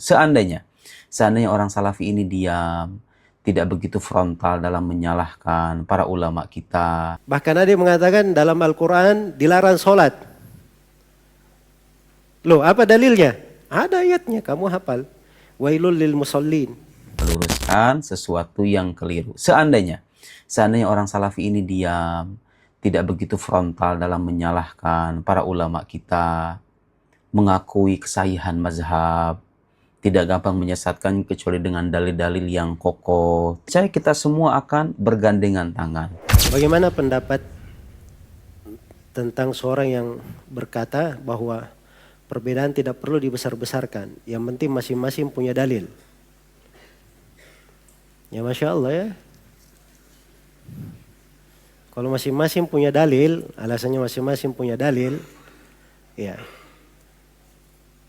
Seandainya, seandainya orang Salafi ini diam, tidak begitu frontal dalam menyalahkan para ulama kita. Bahkan ada yang mengatakan dalam Al-Quran dilarang sholat. Loh, apa dalilnya? Ada ayatnya, kamu hafal. Wailul lil musallin. Meluruskan sesuatu yang keliru. Seandainya orang Salafi ini diam, tidak begitu frontal dalam menyalahkan para ulama kita, mengakui kesahihan mazhab, tidak gampang menyesatkan kecuali dengan dalil-dalil yang kokoh, saya kita semua akan bergandengan tangan. Bagaimana pendapat tentang seorang yang berkata bahwa perbedaan tidak perlu dibesar-besarkan, yang penting masing-masing punya dalil? Ya Masya Allah ya. Kalau masing-masing punya dalil, alasannya masing-masing punya dalil, ya.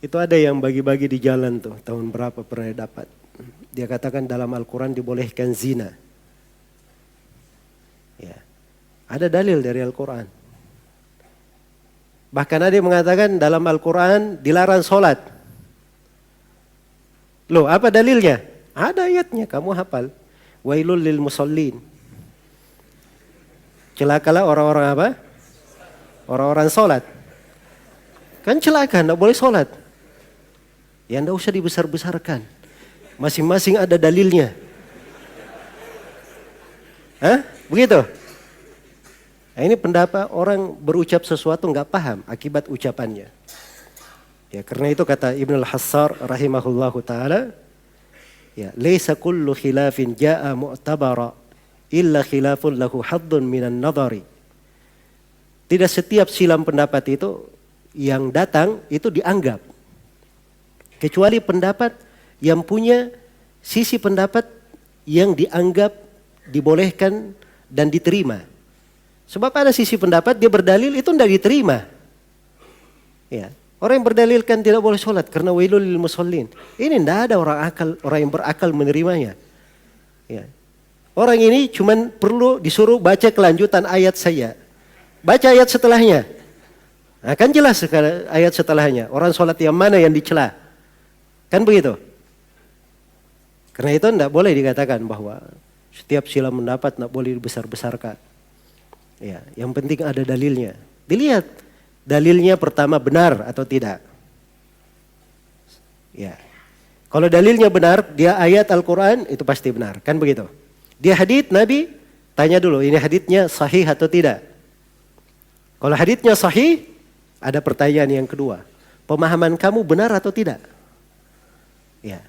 Itu ada yang bagi-bagi di jalan tuh, tahun berapa pernah dapat. Dia katakan dalam Al-Quran dibolehkan zina. Ya. Ada dalil dari Al-Quran. Bahkan ada yang mengatakan dalam Al-Quran dilarang sholat. Loh, apa dalilnya? Ada ayatnya, kamu hafal. Wailul lil musallin. Celakalah orang-orang apa? Orang-orang sholat. Kan celaka, tidak boleh sholat. Ya tidak usah dibesar-besarkan. Masing-masing ada dalilnya. Hah? Begitu? Nah, ini pendapat orang berucap sesuatu nggak paham akibat ucapannya. Ya karena itu kata Ibnu Al-Hassar rahimahullahu taala, ya laisa kullu khilafin jaa mu'tabara illa khilafun lahu haddun minan nadhari. Tidak setiap silam pendapat itu yang datang itu dianggap, kecuali pendapat yang punya sisi pendapat yang dianggap dibolehkan dan diterima. Sebab ada sisi pendapat dia berdalil itu tidak diterima. Ya, orang yang berdalilkan tidak boleh sholat karena wailul lil musallin. Ini tidak ada orang yang berakal menerimanya. Ya. Orang ini cuman perlu disuruh baca kelanjutan ayat saya. Baca ayat setelahnya. Nah, kan jelas ayat setelahnya. Orang sholat yang mana yang dicela. Kan begitu. Karena itu tidak boleh dikatakan bahwa setiap sila pendapat tidak boleh dibesar-besarkan. Ya, yang penting ada dalilnya. Dilihat dalilnya pertama benar atau tidak. Ya. Kalau dalilnya benar, dia ayat Al-Quran itu pasti benar. Kan begitu. Dia hadits Nabi, tanya dulu ini haditsnya sahih atau tidak. Kalau haditsnya sahih, ada pertanyaan yang kedua. Pemahaman kamu benar atau tidak? Ya.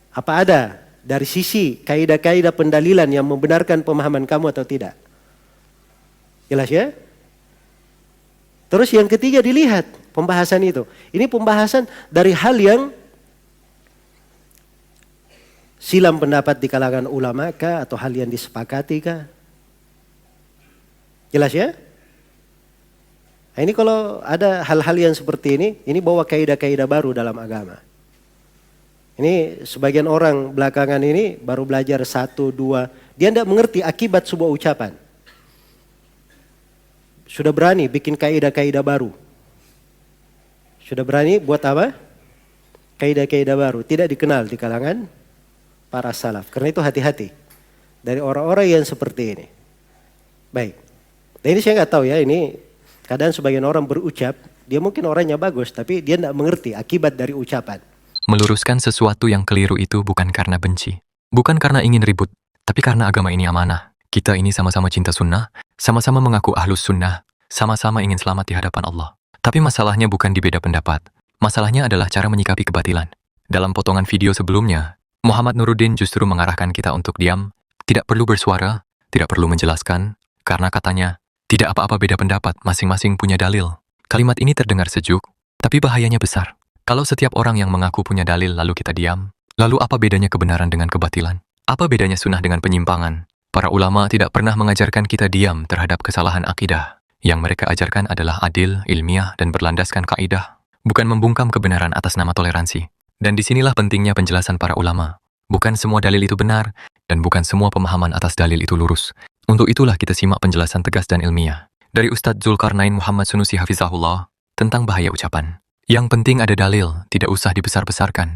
Apa ada dari sisi kaidah-kaidah pendalilan yang membenarkan pemahaman kamu atau tidak? Jelas ya? Terus yang ketiga dilihat pembahasan itu. Ini pembahasan dari hal yang silam pendapat di kalangan ulama kah atau hal yang disepakati kah? Jelas ya? Nah, ini kalau ada hal-hal yang seperti ini bawa kaidah-kaidah baru dalam agama. Ini sebagian orang belakangan ini baru belajar 1, 2. Dia tidak mengerti akibat sebuah ucapan. Sudah berani bikin kaidah-kaidah baru. Sudah berani buat apa? Kaidah-kaidah baru. Tidak dikenal di kalangan para salaf. Karena itu hati-hati dari orang-orang yang seperti ini. Baik. Dan ini saya nggak tahu ya, ini kadang sebagian orang berucap, dia mungkin orangnya bagus, tapi dia tidak mengerti akibat dari ucapan. Meluruskan sesuatu yang keliru itu bukan karena benci, bukan karena ingin ribut, tapi karena agama ini amanah. Kita ini sama-sama cinta sunnah, sama-sama mengaku ahlus sunnah, sama-sama ingin selamat di hadapan Allah. Tapi masalahnya bukan di beda pendapat. Masalahnya adalah cara menyikapi kebatilan. Dalam potongan video sebelumnya, Muhammad Nuruddin justru mengarahkan kita untuk diam, tidak perlu bersuara, tidak perlu menjelaskan, karena katanya, tidak apa-apa beda pendapat, masing-masing punya dalil. Kalimat ini terdengar sejuk, tapi bahayanya besar. Kalau setiap orang yang mengaku punya dalil lalu kita diam, lalu apa bedanya kebenaran dengan kebatilan? Apa bedanya sunnah dengan penyimpangan? Para ulama tidak pernah mengajarkan kita diam terhadap kesalahan akidah. Yang mereka ajarkan adalah adil, ilmiah, dan berlandaskan kaidah, bukan membungkam kebenaran atas nama toleransi. Dan disinilah pentingnya penjelasan para ulama. Bukan semua dalil itu benar, dan bukan semua pemahaman atas dalil itu lurus. Untuk itulah kita simak penjelasan tegas dan ilmiah dari Ustadz Zulkarnain Muhammad Sunusi Hafizahullah tentang bahaya ucapan. Yang penting ada dalil, tidak usah dibesar-besarkan.